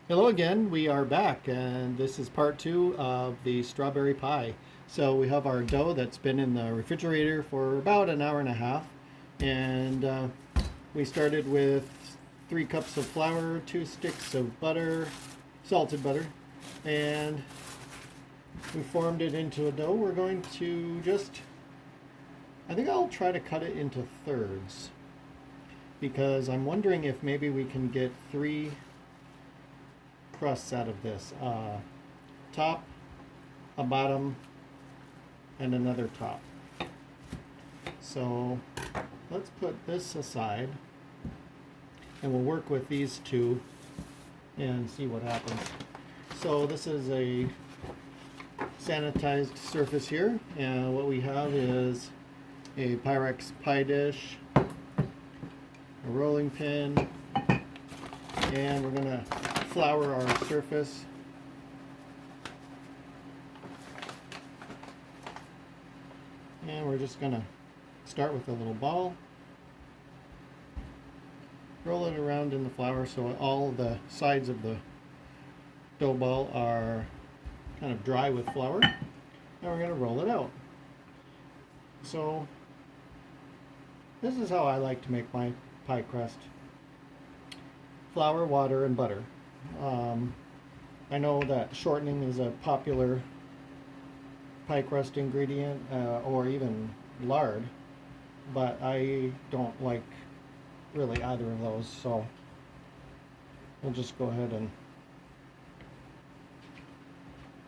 Hello again, we are back, and this is part two of the strawberry pie. So we have our dough that's been in the refrigerator for about an hour and a half, and we started with 3 cups of flour, 2 sticks of butter, salted butter, and we formed it into a dough. We're going to I think I'll try to cut it into thirds because I'm wondering if maybe we can get 3 crusts out of this. Top, a bottom, and another top. So let's put this aside and we'll work with these two and see what happens. So this is a sanitized surface here, and what we have is a Pyrex pie dish, a rolling pin, and we're going to flour our surface. And we're just going to start with a little ball, roll it around in the flour so all the sides of the dough ball are kind of dry with flour, and we're going to roll it out. So this is how I like to make my pie crust: flour, water, and butter. I know that shortening is a popular pie crust ingredient, or even lard, but I don't like really either of those, so we'll just go ahead and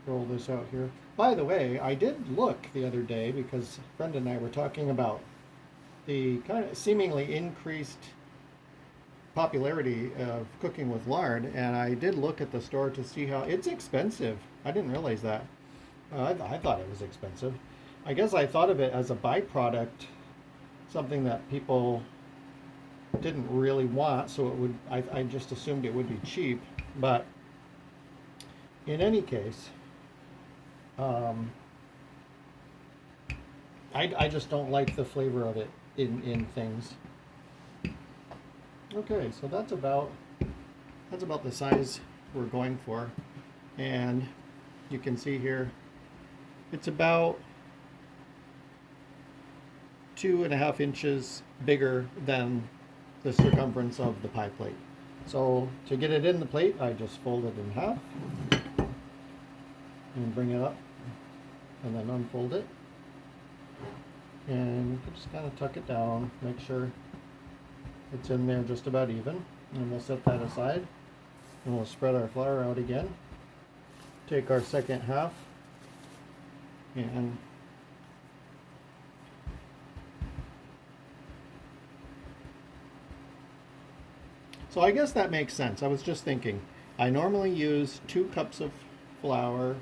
roll this out here. By the way, I did look the other day because a friend and I were talking about the kind of seemingly increased popularity of cooking with lard, and I did look at the store to see how it's expensive. I didn't realize that. I thought it was expensive. I guess I thought of it as a byproduct, something that people didn't really want, so it would. I just assumed it would be cheap, but in any case, I just don't like the flavor of it in things. Okay, so that's about the size we're going for, and you can see here it's about 2.5 inches bigger than the circumference of the pie plate. So to get it in the plate, I just fold it in half and bring it up, and then unfold it, and just kind of tuck it down, make sure it's in there just about even, and we'll set that aside, and we'll spread our flour out again, take our second half, and so I guess that makes sense. I was just thinking, I normally use 2 cups of flour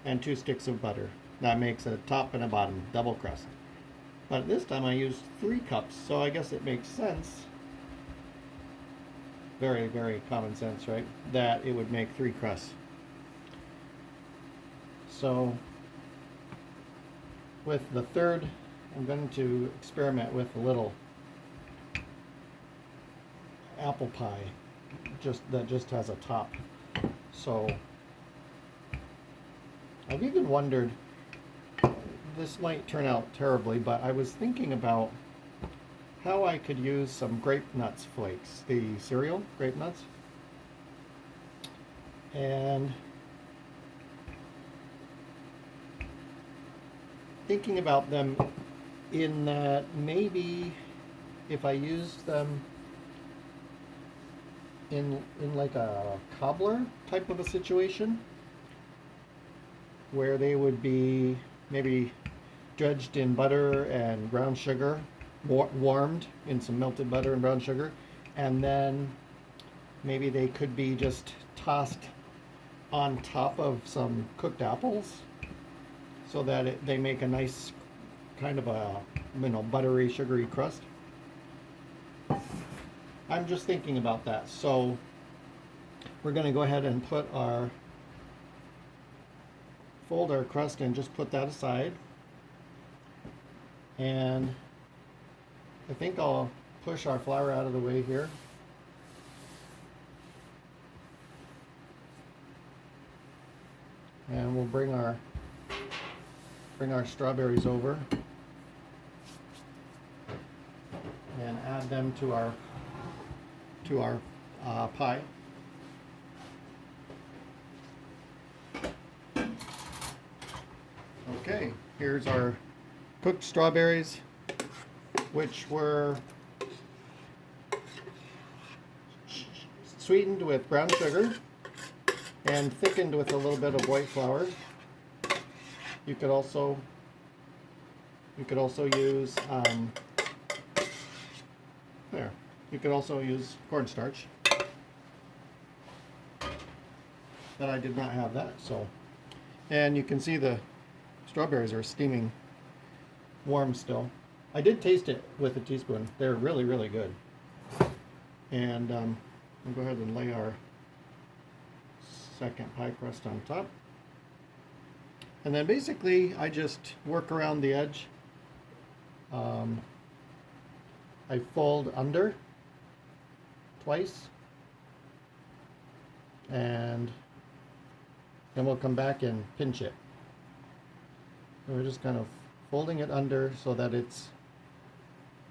and 2 sticks of butter. That makes a top and a bottom, double crust. But this time I used 3 cups, so I guess it makes sense, very, very common sense, right, that it would make 3 crusts. So with the third, I'm going to experiment with a little apple pie that just has a top. So I've even wondered, this might turn out terribly, but I was thinking about how I could use some grape nuts flakes, the cereal grape nuts, and thinking about them in that maybe if I used them in like a cobbler type of a situation where they would be maybe dredged in butter and brown sugar, warmed in some melted butter and brown sugar, and then maybe they could be just tossed on top of some cooked apples so that they make a nice kind of a buttery, sugary crust. I'm just thinking about that. So we're going to go ahead and fold our crust and just put that aside. And I think I'll push our flour out of the way here. And we'll bring our strawberries over and add them to our pie. Okay, here's our cooked strawberries, which were sweetened with brown sugar and thickened with a little bit of white flour. You could also use You could also use cornstarch, but I did not have that. So, and you can see the strawberries are steaming warm still. I did taste it with a teaspoon. They're really, really good. And we'll go ahead and lay our second pie crust on top. And then basically I just work around the edge. I fold under twice, and then we'll come back and pinch it. So we're just kind of folding it under so that it's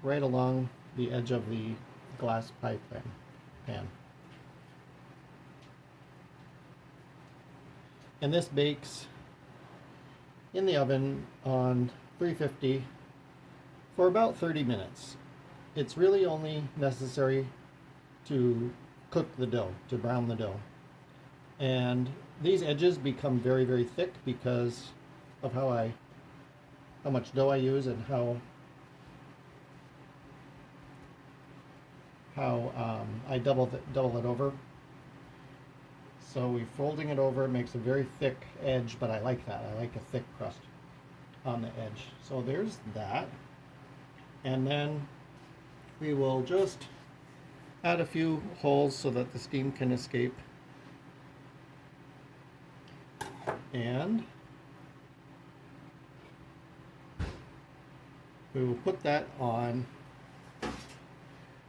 right along the edge of the glass pie pan. And this bakes in the oven on 350 for about 30 minutes. It's really only necessary to cook the dough, to brown the dough. And these edges become very, very thick because of how much dough I use and how I double it over. So we're folding it over. It makes a very thick edge, but I like that. I like a thick crust on the edge. So there's that. And then we will just add a few holes so that the steam can escape. And we will put that on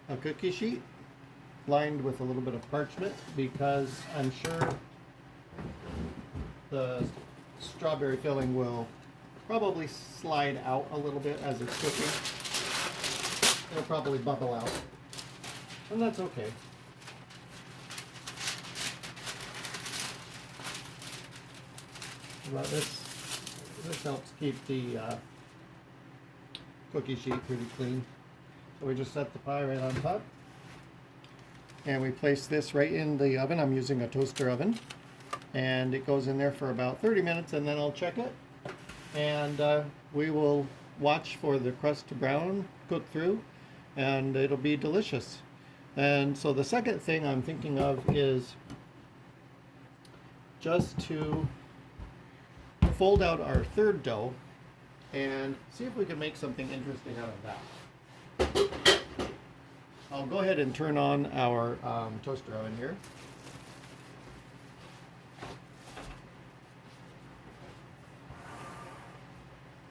a cookie sheet lined with a little bit of parchment, because I'm sure the strawberry filling will probably slide out a little bit as it's cooking. It'll probably bubble out, and that's okay. But this helps keep the cookie sheet pretty clean. So we just set the pie right on top, and we place this right in the oven. I'm using a toaster oven, and it goes in there for about 30 minutes, and then I'll check it, and we will watch for the crust to brown, cook through, and it'll be delicious. And so the second thing I'm thinking of is just to fold out our third dough and see if we can make something interesting out of that. I'll go ahead and turn on our toaster oven here.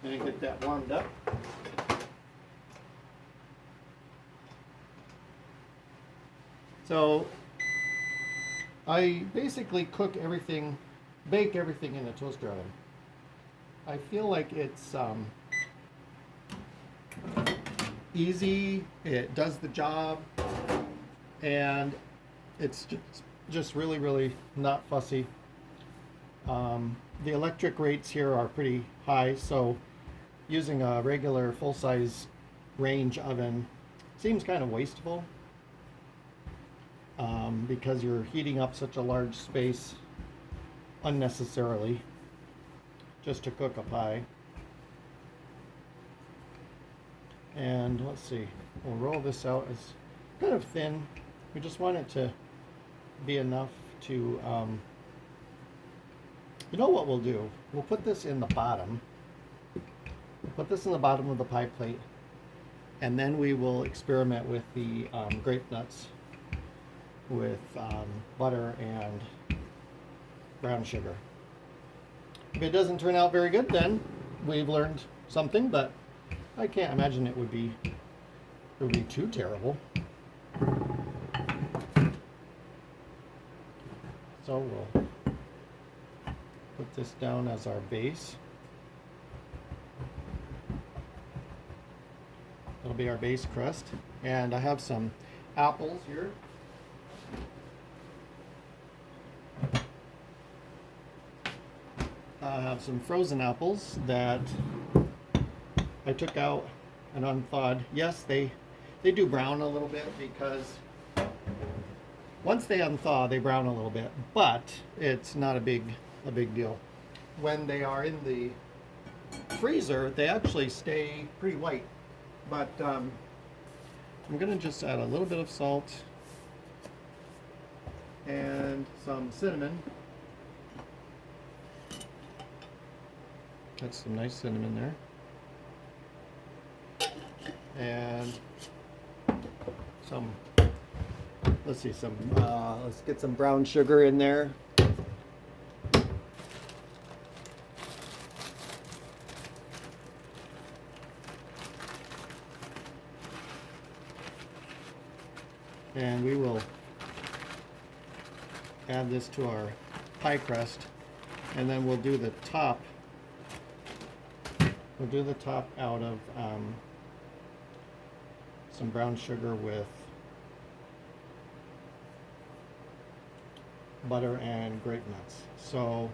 And get that warmed up. So I basically bake everything in the toaster oven. I feel like it's easy, it does the job, and it's just really, really not fussy. The electric rates here are pretty high, so using a regular full-size range oven seems kind of wasteful, because you're heating up such a large space unnecessarily just to cook a pie. And let's see, we'll roll this out as kind of thin. We just want it to be enough to, you know what we'll do? We'll put this in the bottom. Put this in the bottom of the pie plate, and then we will experiment with the grape nuts with butter and brown sugar. If it doesn't turn out very good, then we've learned something, but I can't imagine it would be too terrible. So we'll Put this down as our base. That'll be our base crust. And I have some apples here. I have some frozen apples that I took out and unthawed. Yes, they do brown a little bit because once they unthaw, they brown a little bit, but it's not a big deal. When they are in the freezer, they actually stay pretty white. But I'm gonna just add a little bit of salt and some cinnamon. That's some nice cinnamon there. And some, let's get some brown sugar in there. And we will add this to our pie crust, and then we'll do the top. We'll do the top out of some brown sugar with butter and grape nuts. So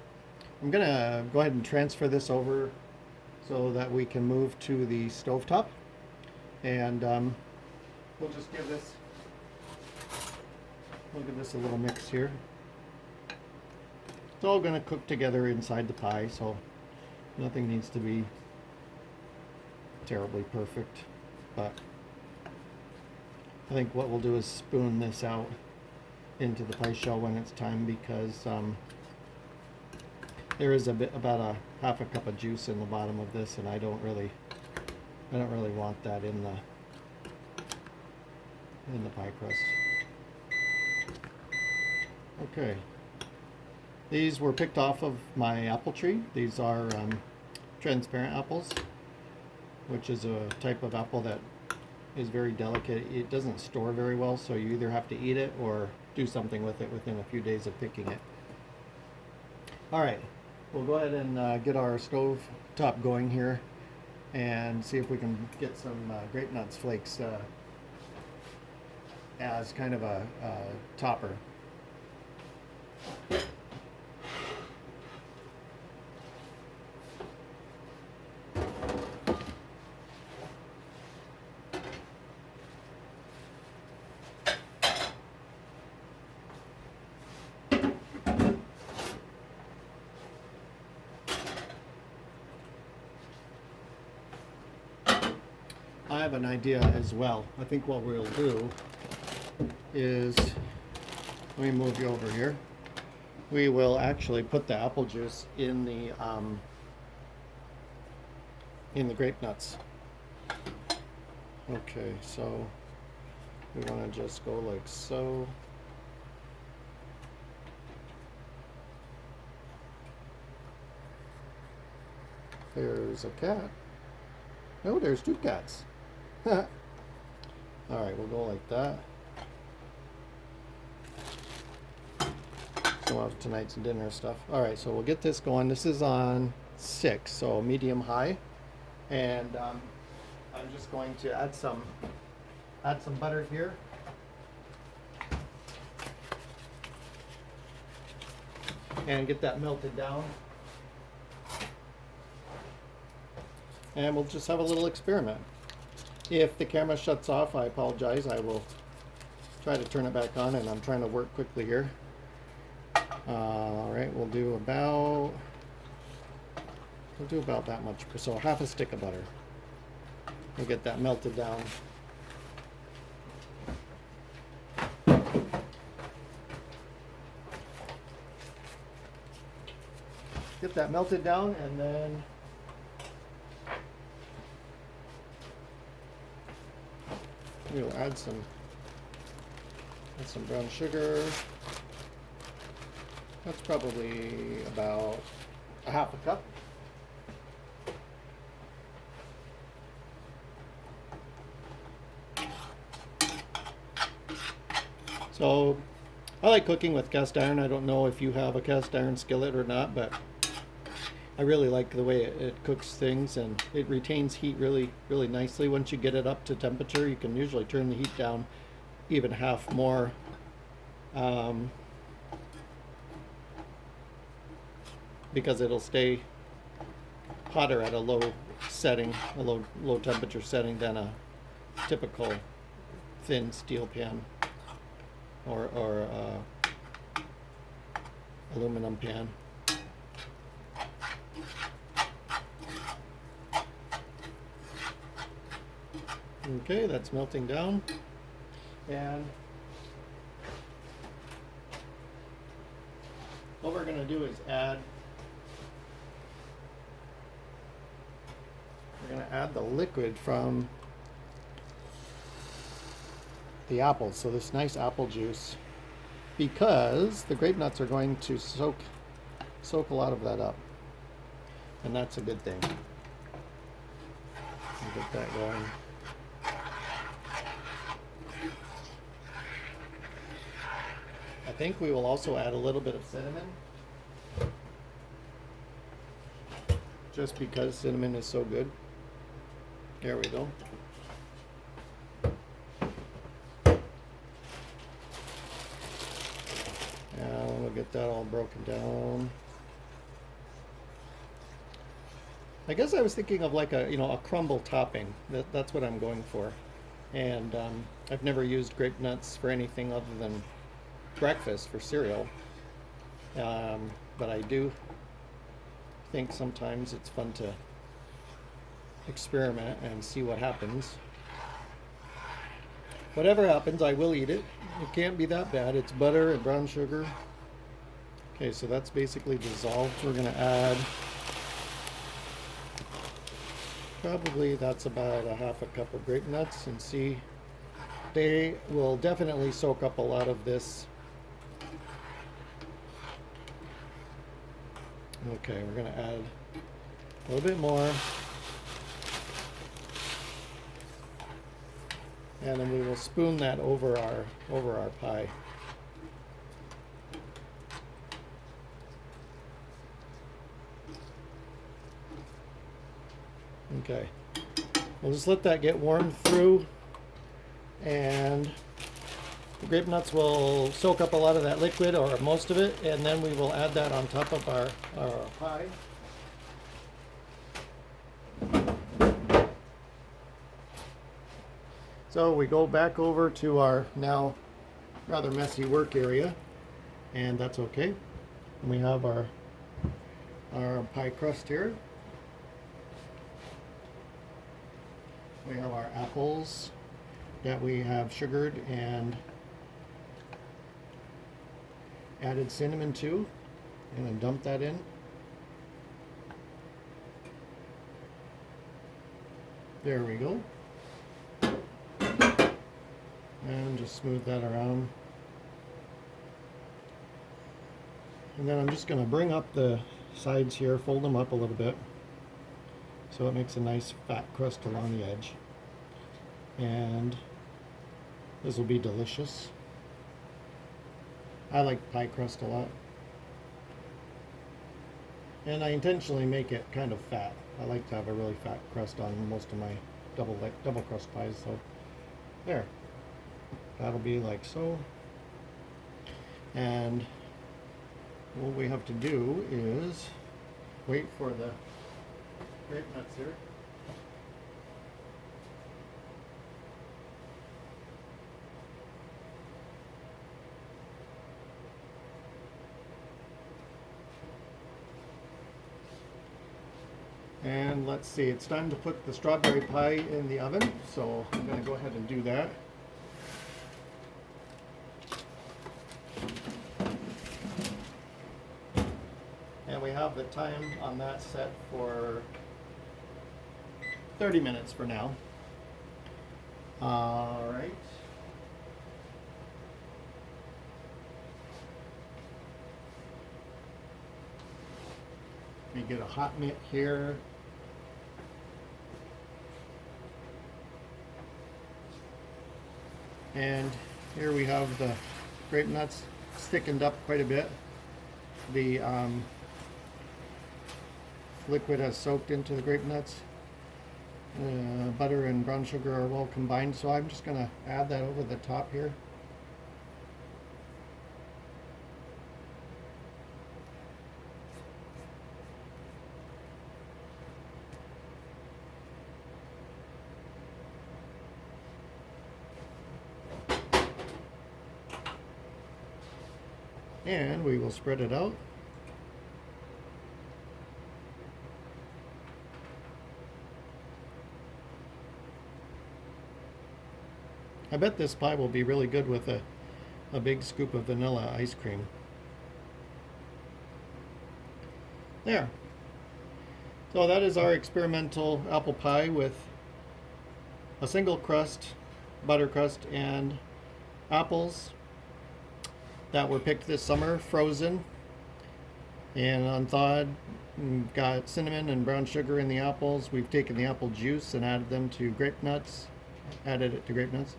I'm gonna go ahead and transfer this over so that we can move to the stovetop, and we'll just give this a little mix here. It's all going to cook together inside the pie, so nothing needs to be terribly perfect, but I think what we'll do is spoon this out into the pie shell when it's time, because there is about a half a cup of juice in the bottom of this, and I don't really want that in the pie crust. Okay, these were picked off of my apple tree. These are transparent apples, which is a type of apple that is very delicate. It doesn't store very well, so you either have to eat it or do something with it within a few days of picking it. All right, we'll go ahead and get our stove top going here and see if we can get some grape nuts flakes as kind of a topper. I have an idea as well. I think what we'll do is, let me move you over here. We will actually put the apple juice in the grape nuts. Okay, so we want to just go like so. There's a cat. No, there's two cats. All right, we'll go like that. Some of tonight's dinner stuff. All right, so we'll get this going. This is on 6, so medium high, and I'm just going to add some butter here. And get that melted down. And we'll just have a little experiment. If the camera shuts off, I apologize. I will try to turn it back on, and I'm trying to work quickly here. All right, we'll do about that much, so half a stick of butter. We'll get that melted down. Get that melted down, and then we'll add some brown sugar. That's probably about a half a cup. So I like cooking with cast iron. I don't know if you have a cast iron skillet or not, but I really like the way it cooks things, and it retains heat really, really nicely. Once you get it up to temperature, you can usually turn the heat down even half more. Um, because it'll stay hotter at a low setting, a low temperature setting than a typical thin steel pan or aluminum pan. Okay, that's melting down, and what we're going to do is we're going to add the liquid from the apples, so this nice apple juice, because the grape nuts are going to soak a lot of that up, and that's a good thing. Get that going. I think we will also add a little bit of cinnamon, just because cinnamon is so good. There we go. Now we'll get that all broken down. I guess I was thinking of like a crumble topping. That's what I'm going for. And I've never used grape nuts for anything other than breakfast for cereal. But I do think sometimes it's fun to experiment and see what happens. Whatever happens, I will eat it. It can't be that bad. It's butter and brown sugar. Okay, so that's basically dissolved. We're going to add, probably that's about a half a cup of grape nuts, and see, they will definitely soak up a lot of this. Okay, we're going to add a little bit more. And then we will spoon that over our pie. Okay, we'll just let that get warmed through, and the grape nuts will soak up a lot of that liquid, or most of it, and then we will add that on top of our pie. So we go back over to our now rather messy work area, and that's okay. And we have our pie crust here. We have our apples that we have sugared and added cinnamon to. I'm going to dump that in. There we go. And just smooth that around. And then I'm just going to bring up the sides here, fold them up a little bit, so it makes a nice fat crust along the edge. And this will be delicious. I like pie crust a lot. And I intentionally make it kind of fat. I like to have a really fat crust on most of my double crust pies, so there. That'll be like so. And what we have to do is wait for the grape nuts here. And let's see, it's time to put the strawberry pie in the oven, so I'm going to go ahead and do that. And we have the time on that set for 30 minutes for now. All right. Let me get a hot mitt here. And here we have the grape nuts thickened up quite a bit. The liquid has soaked into the grape nuts. Butter and brown sugar are well combined, so I'm just going to add that over the top here. And we will spread it out. I bet this pie will be really good with a big scoop of vanilla ice cream. There. So that is our experimental apple pie with a single crust, butter crust, and apples that were picked this summer, frozen and unthawed. We've got cinnamon and brown sugar in the apples. We've taken the apple juice and added them to grape nuts, added it to grape nuts.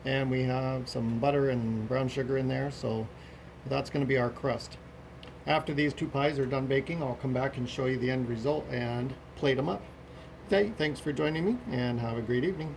And we have some butter and brown sugar in there, so that's going to be our crust. After these two pies are done baking, I'll come back and show you the end result and plate them up. Okay, thanks for joining me, and have a great evening.